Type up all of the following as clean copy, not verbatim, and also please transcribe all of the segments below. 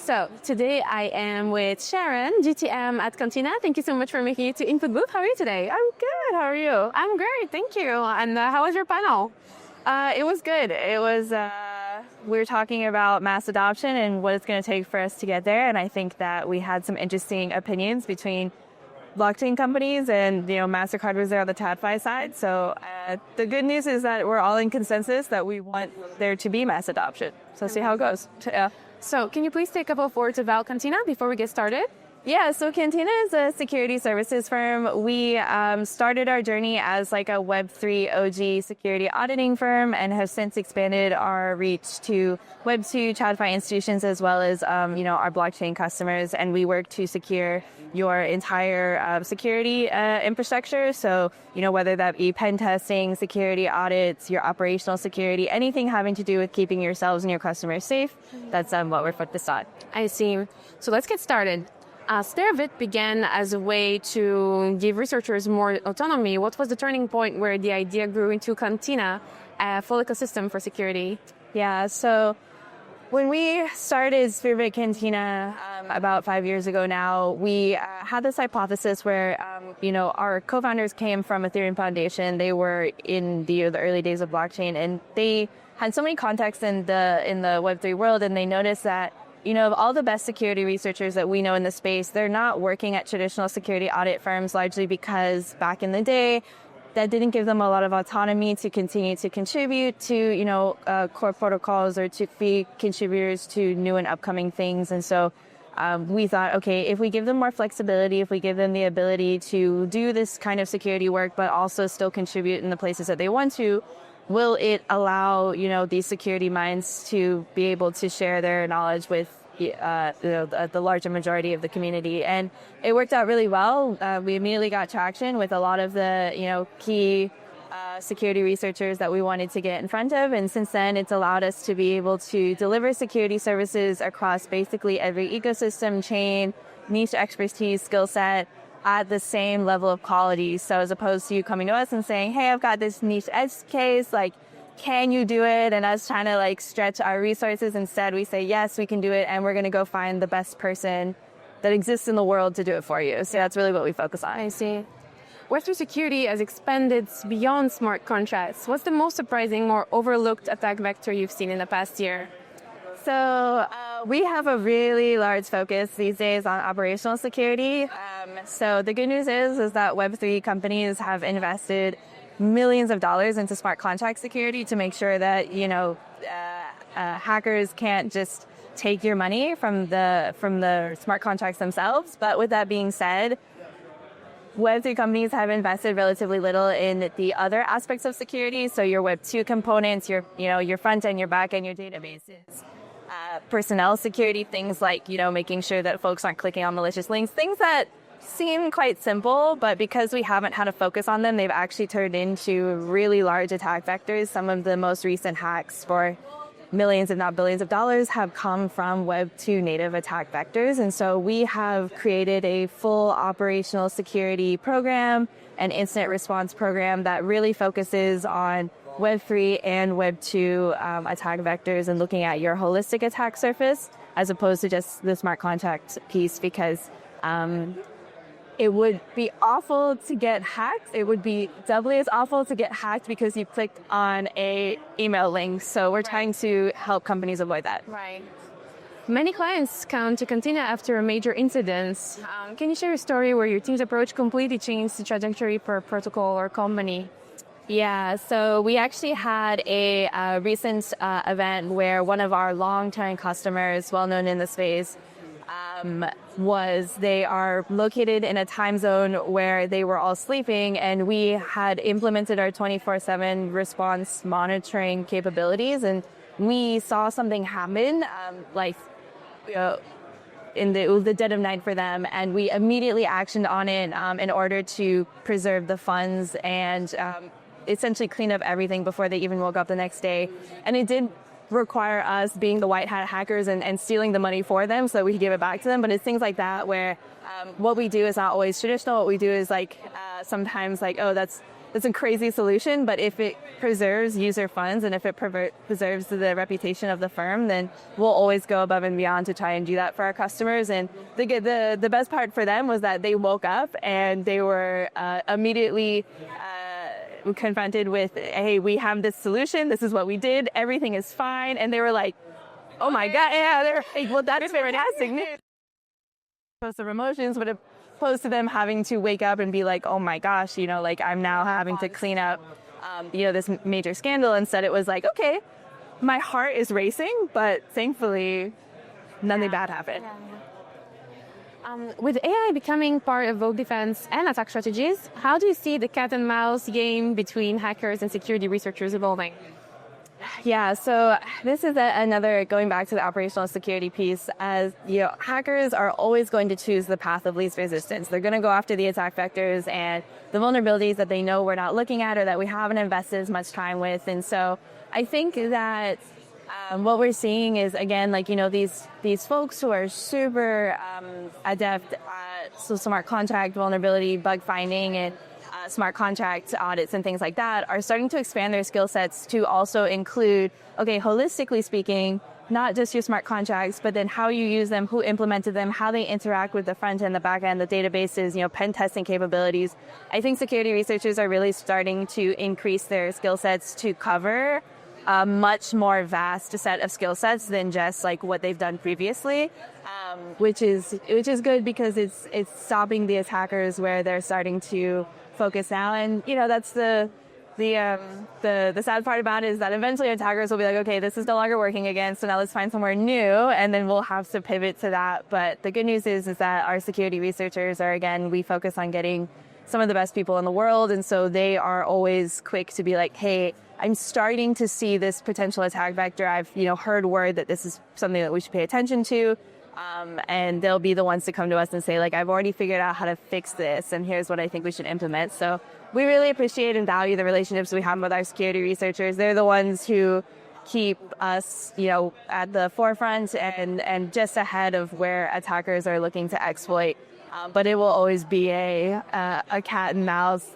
So today I am with Sharon, GTM at Cantina. Thank you so much for making it to Input Booth. How are you today? I'm good. How are you? I'm great, thank you. And how was your panel? It was good. It was, we were talking about mass adoption and what it's going to take for us to get there. And I think that we had some interesting opinions between blockchain companies and, MasterCard was there on the TradFi side. So the good news is that we're all in consensus that we want there to be mass adoption. So see how it goes. Yeah. So can you please take a couple of words about Cantina before we get started? Yeah, so Cantina is a security services firm. We started our journey as like a Web3 OG security auditing firm and have since expanded our reach to Web2 TradFi institutions as well as, our blockchain customers. And we work to secure your entire security infrastructure. So, whether that be pen testing, security audits, your operational security, anything having to do with keeping yourselves and your customers safe, that's what we're focused on. I see. So let's get started. Spearbit began as a way to give researchers more autonomy. What was the turning point where the idea grew into Cantina, a full ecosystem for security? Yeah, so when we started Spearbit Cantina about 5 years ago now, we had this hypothesis where, our co-founders came from Ethereum Foundation. They were in the early days of blockchain, and they had so many contacts in the Web3 world, and they noticed that of all the best security researchers that we know in the space, they're not working at traditional security audit firms largely because back in the day, that didn't give them a lot of autonomy to continue to contribute to, core protocols or to be contributors to new and upcoming things. And so we thought, okay, if we give them more flexibility, if we give them the ability to do this kind of security work, but also still contribute in the places that they want to, will it allow, these security minds to be able to share their knowledge with the larger majority of the community? And it worked out really well. We immediately got traction with a lot of the, key security researchers that we wanted to get in front of. And since then, it's allowed us to be able to deliver security services across basically every ecosystem, chain, niche expertise, skill set, at the same level of quality. So as opposed to you coming to us and saying, hey, I've got this niche edge case, can you do it? And us trying to stretch our resources. Instead, we say, yes, we can do it. And we're going to go find the best person that exists in the world to do it for you. So that's really what we focus on. I see. Web3 security has expanded beyond smart contracts. What's the most surprising or overlooked attack vector you've seen in the past year? So we have a really large focus these days on operational security. So the good news is that Web3 companies have invested millions of dollars into smart contract security to make sure that, hackers can't just take your money from the smart contracts themselves. But with that being said, Web3 companies have invested relatively little in the other aspects of security. So your Web2 components, your front end, your back end, your databases. Personnel security, things like, making sure that folks aren't clicking on malicious links, things that seem quite simple, but because we haven't had a focus on them, they've actually turned into really large attack vectors. Some of the most recent hacks for millions, if not billions of dollars have come from Web2 native attack vectors. And so we have created a full operational security program, an incident response program that really focuses on Web3 and Web2 attack vectors and looking at your holistic attack surface as opposed to just the smart contract piece, because it would be awful to get hacked. It would be doubly as awful to get hacked because you clicked on a email link. So we're trying to help companies avoid that. Right. Many clients come to Cantina after a major incident. Can you share a story where your team's approach completely changed the trajectory for a protocol or company? Yeah, so we actually had a recent event where one of our long-term customers, well-known in the space, they are located in a time zone where they were all sleeping, and we had implemented our 24/7 response monitoring capabilities, and we saw something happen, it was the dead of night for them, and we immediately actioned on it in order to preserve the funds and essentially clean up everything before they even woke up the next day. And it did require us being the white hat hackers and stealing the money for them so that we could give it back to them. But it's things like that where what we do is not always traditional. What we do is sometimes that's a crazy solution, but if it preserves user funds and if it preserves the reputation of the firm, then we'll always go above and beyond to try and do that for our customers. And the best part for them was that they woke up and they were immediately confronted with, hey, we have this solution. This is what we did. Everything is fine. And they were like, oh my God, yeah, they're like, well, that's fantastic news. Post of emotions, but opposed to them having to wake up and be like, oh my gosh, like I'm now having to clean up, this major scandal. Instead, it was like, okay, my heart is racing, but thankfully, nothing bad happened. With AI becoming part of both defense and attack strategies, how do you see the cat and mouse game between hackers and security researchers evolving? Yeah, so this is another, going back to the operational security piece, as hackers are always going to choose the path of least resistance. They're going to go after the attack vectors and the vulnerabilities that they know we're not looking at or that we haven't invested as much time with. And so I think that what we're seeing is, again, these folks who are super adept at smart contract vulnerability, bug finding, and smart contract audits and things like that are starting to expand their skill sets to also include, okay, holistically speaking, not just your smart contracts, but then how you use them, who implemented them, how they interact with the front end, the back end, the databases, pen testing capabilities. I think security researchers are really starting to increase their skill sets to cover a much more vast set of skill sets than just what they've done previously, which is good because it's stopping the attackers where they're starting to focus now. And that's the sad part about it, is that eventually attackers will be like, okay, this is no longer working again, so now let's find somewhere new, and then we'll have to pivot to that. But the good news is that our security researchers are, again, we focus on getting some of the best people in the world, and so they are always quick to be like, hey, I'm starting to see this potential attack vector. I've heard word that this is something that we should pay attention to. And they'll be the ones to come to us and say, I've already figured out how to fix this, and here's what I think we should implement. So we really appreciate and value the relationships we have with our security researchers. They're the ones who keep us, at the forefront and just ahead of where attackers are looking to exploit. But it will always be a cat and mouse.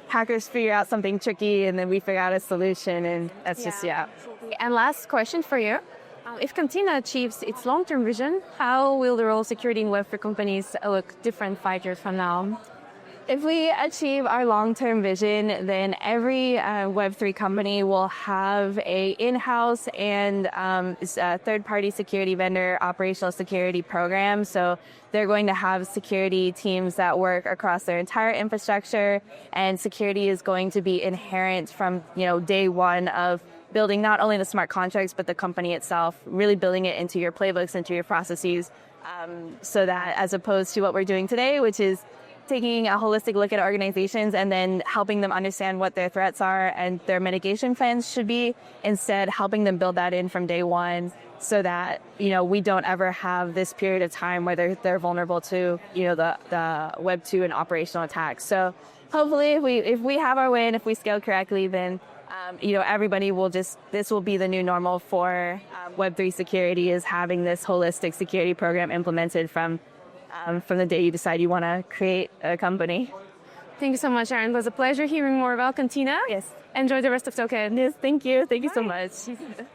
Hackers figure out something tricky, and then we figure out a solution, and that's just. And last question for you. If Cantina achieves its long-term vision, how will the role of security in Web3 companies look different 5 years from now? If we achieve our long-term vision, then every Web3 company will have a in-house and third-party security vendor operational security program. So they're going to have security teams that work across their entire infrastructure, and security is going to be inherent from day one of building not only the smart contracts, but the company itself, really building it into your playbooks, into your processes, so that as opposed to what we're doing today, which is taking a holistic look at organizations and then helping them understand what their threats are and their mitigation plans should be, instead helping them build that in from day one so that, we don't ever have this period of time where they're vulnerable to, the Web 2 and operational attacks. So hopefully if we have our way and if we scale correctly, then everybody will this will be the new normal for Web3 security, is having this holistic security program implemented from the day you decide you want to create a company. Thank you so much, Sharon. It was a pleasure hearing more about Cantina. Yes. Enjoy the rest of Token. Yes, thank you. Thank you so much.